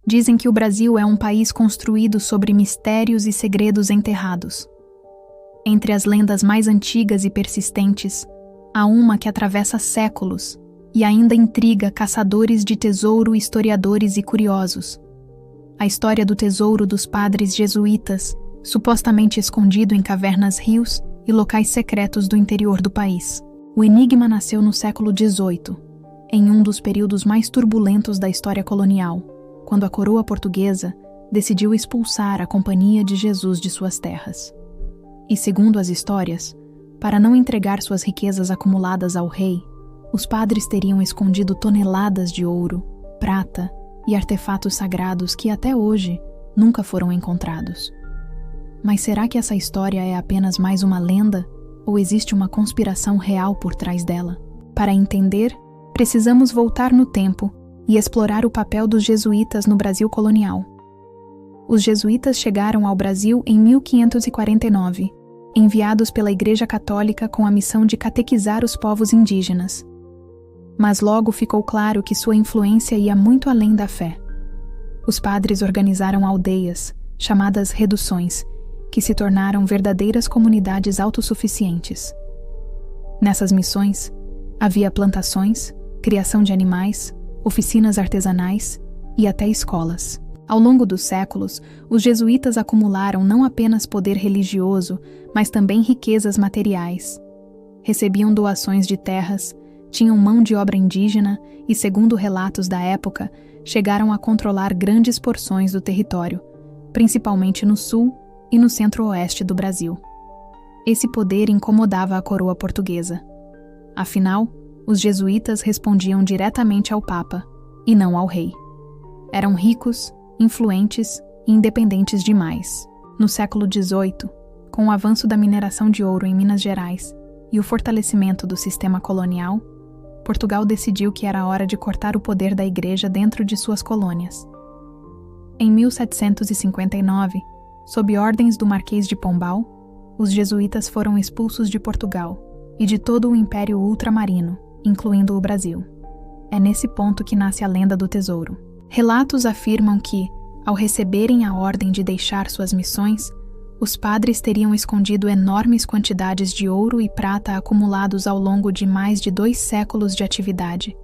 Dizem que o Brasil é um país construído sobre mistérios e segredos enterrados. Entre as lendas mais antigas e persistentes, há uma que atravessa séculos e ainda intriga caçadores de tesouro, historiadores e curiosos. A história do tesouro dos padres jesuítas, supostamente escondido em cavernas, rios e locais secretos do interior do país. O enigma nasceu no século XVIII, em um dos períodos mais turbulentos da história colonial, quando a coroa portuguesa decidiu expulsar a Companhia de Jesus de suas terras. E, segundo as histórias, para não entregar suas riquezas acumuladas ao rei, os padres teriam escondido toneladas de ouro, prata e artefatos sagrados que até hoje nunca foram encontrados. Mas será que essa história é apenas mais uma lenda ou existe uma conspiração real por trás dela? Para entender, precisamos voltar no tempo e explorar o papel dos jesuítas no Brasil colonial. Os jesuítas chegaram ao Brasil em 1549, enviados pela Igreja Católica com a missão de catequizar os povos indígenas. Mas logo ficou claro que sua influência ia muito além da fé. Os padres organizaram aldeias, chamadas reduções, que se tornaram verdadeiras comunidades autossuficientes. Nessas missões, havia plantações, criação de animais, oficinas artesanais e até escolas. Ao longo dos séculos, os jesuítas acumularam não apenas poder religioso, mas também riquezas materiais. Recebiam doações de terras, tinham mão de obra indígena e, segundo relatos da época, chegaram a controlar grandes porções do território, principalmente no sul e no centro-oeste do Brasil. Esse poder incomodava a coroa portuguesa. Afinal, os jesuítas respondiam diretamente ao Papa, e não ao rei. Eram ricos, influentes e independentes demais. No século XVIII, com o avanço da mineração de ouro em Minas Gerais e o fortalecimento do sistema colonial, Portugal decidiu que era hora de cortar o poder da Igreja dentro de suas colônias. Em 1759, sob ordens do Marquês de Pombal, os jesuítas foram expulsos de Portugal e de todo o Império Ultramarino, incluindo o Brasil. É nesse ponto que nasce a lenda do tesouro. Relatos afirmam que, ao receberem a ordem de deixar suas missões, os padres teriam escondido enormes quantidades de ouro e prata acumulados ao longo de mais de 2 séculos de atividade.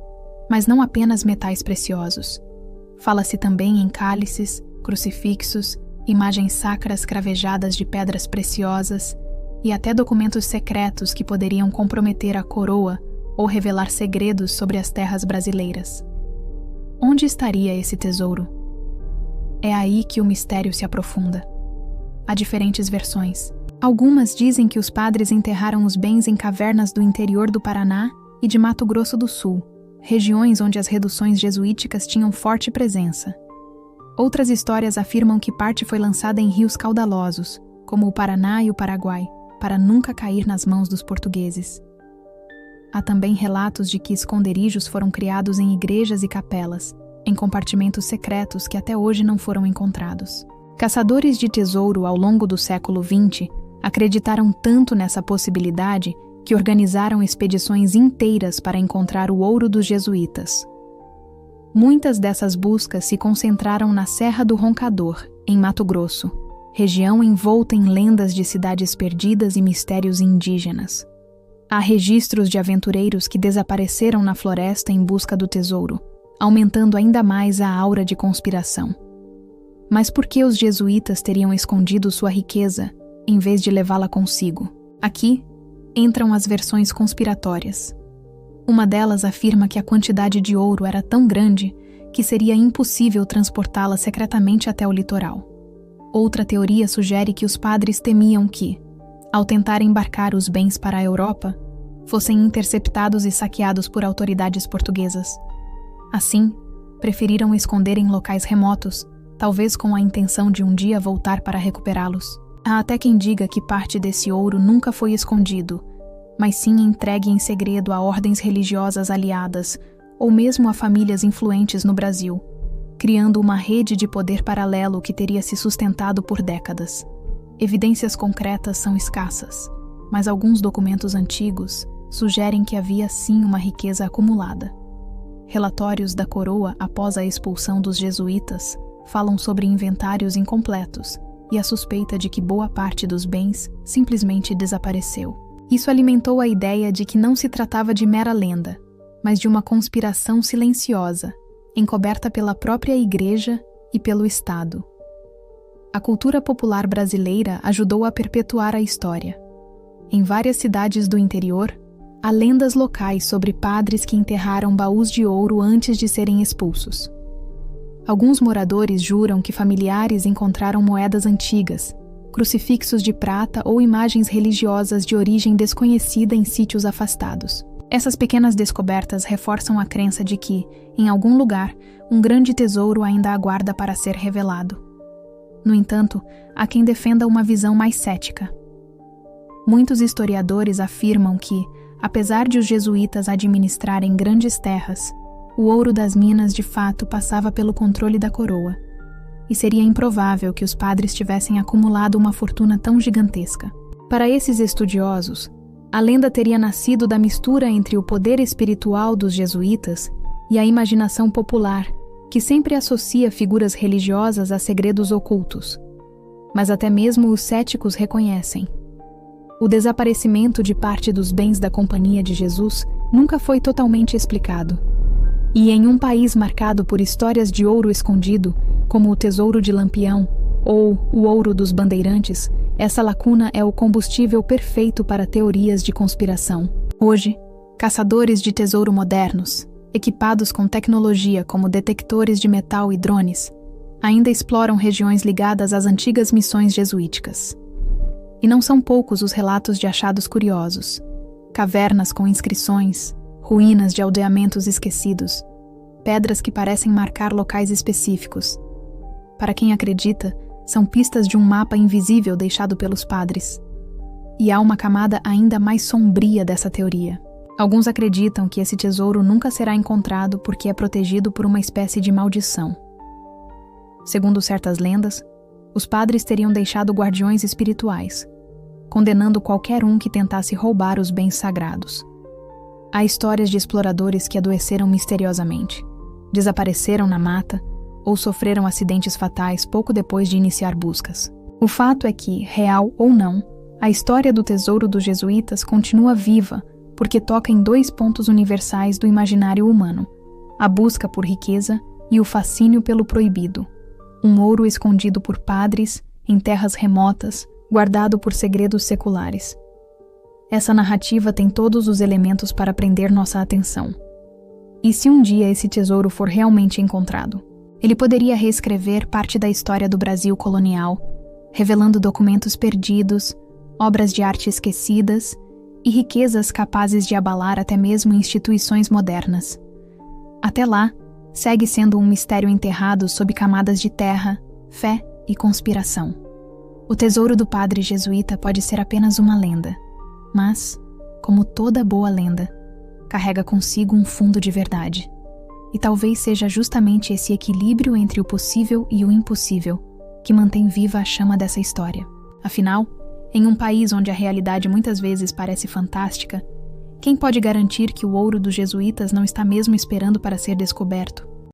Mas não apenas metais preciosos. Fala-se também em cálices, crucifixos, imagens sacras cravejadas de pedras preciosas e até documentos secretos que poderiam comprometer a coroa ou revelar segredos sobre as terras brasileiras. Onde estaria esse tesouro? É aí que o mistério se aprofunda. Há diferentes versões. Algumas dizem que os padres enterraram os bens em cavernas do interior do Paraná e de Mato Grosso do Sul, regiões onde as reduções jesuíticas tinham forte presença. Outras histórias afirmam que parte foi lançada em rios caudalosos, como o Paraná e o Paraguai, para nunca cair nas mãos dos portugueses. Há também relatos de que esconderijos foram criados em igrejas e capelas, em compartimentos secretos que até hoje não foram encontrados. Caçadores de tesouro ao longo do século XX acreditaram tanto nessa possibilidade que organizaram expedições inteiras para encontrar o ouro dos jesuítas. Muitas dessas buscas se concentraram na Serra do Roncador, em Mato Grosso, região envolta em lendas de cidades perdidas e mistérios indígenas. Há registros de aventureiros que desapareceram na floresta em busca do tesouro, aumentando ainda mais a aura de conspiração. Mas por que os jesuítas teriam escondido sua riqueza, em vez de levá-la consigo? Aqui entram as versões conspiratórias. Uma delas afirma que a quantidade de ouro era tão grande que seria impossível transportá-la secretamente até o litoral. Outra teoria sugere que os padres temiam que, ao tentar embarcar os bens para a Europa, fossem interceptados e saqueados por autoridades portuguesas. Assim, preferiram esconder em locais remotos, talvez com a intenção de um dia voltar para recuperá-los. Há até quem diga que parte desse ouro nunca foi escondido, mas sim entregue em segredo a ordens religiosas aliadas ou mesmo a famílias influentes no Brasil, criando uma rede de poder paralelo que teria se sustentado por décadas. Evidências concretas são escassas, mas alguns documentos antigos sugerem que havia sim uma riqueza acumulada. Relatórios da coroa após a expulsão dos jesuítas falam sobre inventários incompletos e a suspeita de que boa parte dos bens simplesmente desapareceu. Isso alimentou a ideia de que não se tratava de mera lenda, mas de uma conspiração silenciosa, encoberta pela própria Igreja e pelo Estado. A cultura popular brasileira ajudou a perpetuar a história. Em várias cidades do interior, há lendas locais sobre padres que enterraram baús de ouro antes de serem expulsos. Alguns moradores juram que familiares encontraram moedas antigas, crucifixos de prata ou imagens religiosas de origem desconhecida em sítios afastados. Essas pequenas descobertas reforçam a crença de que, em algum lugar, um grande tesouro ainda aguarda para ser revelado. No entanto, há quem defenda uma visão mais cética. Muitos historiadores afirmam que, apesar de os jesuítas administrarem grandes terras, o ouro das minas de fato passava pelo controle da coroa, e seria improvável que os padres tivessem acumulado uma fortuna tão gigantesca. Para esses estudiosos, a lenda teria nascido da mistura entre o poder espiritual dos jesuítas e a imaginação popular, que sempre associa figuras religiosas a segredos ocultos. Mas até mesmo os céticos reconhecem: o desaparecimento de parte dos bens da Companhia de Jesus nunca foi totalmente explicado. E em um país marcado por histórias de ouro escondido, como o Tesouro de Lampião ou o Ouro dos Bandeirantes, essa lacuna é o combustível perfeito para teorias de conspiração. Hoje, caçadores de tesouro modernos, equipados com tecnologia como detectores de metal e drones, ainda exploram regiões ligadas às antigas missões jesuíticas. E não são poucos os relatos de achados curiosos: cavernas com inscrições, ruínas de aldeamentos esquecidos, pedras que parecem marcar locais específicos. Para quem acredita, são pistas de um mapa invisível deixado pelos padres. E há uma camada ainda mais sombria dessa teoria. Alguns acreditam que esse tesouro nunca será encontrado porque é protegido por uma espécie de maldição. Segundo certas lendas, os padres teriam deixado guardiões espirituais, condenando qualquer um que tentasse roubar os bens sagrados. Há histórias de exploradores que adoeceram misteriosamente, desapareceram na mata ou sofreram acidentes fatais pouco depois de iniciar buscas. O fato é que, real ou não, a história do tesouro dos jesuítas continua viva porque toca em dois pontos universais do imaginário humano: a busca por riqueza e o fascínio pelo proibido. Um ouro escondido por padres, em terras remotas, guardado por segredos seculares. Essa narrativa tem todos os elementos para prender nossa atenção. E se um dia esse tesouro for realmente encontrado? Ele poderia reescrever parte da história do Brasil colonial, revelando documentos perdidos, obras de arte esquecidas e riquezas capazes de abalar até mesmo instituições modernas. Até lá, segue sendo um mistério enterrado sob camadas de terra, fé e conspiração. O tesouro do padre jesuíta pode ser apenas uma lenda, mas, como toda boa lenda, carrega consigo um fundo de verdade. E talvez seja justamente esse equilíbrio entre o possível e o impossível que mantém viva a chama dessa história. Afinal, em um país onde a realidade muitas vezes parece fantástica, quem pode garantir que o ouro dos jesuítas não está mesmo esperando para ser descoberto?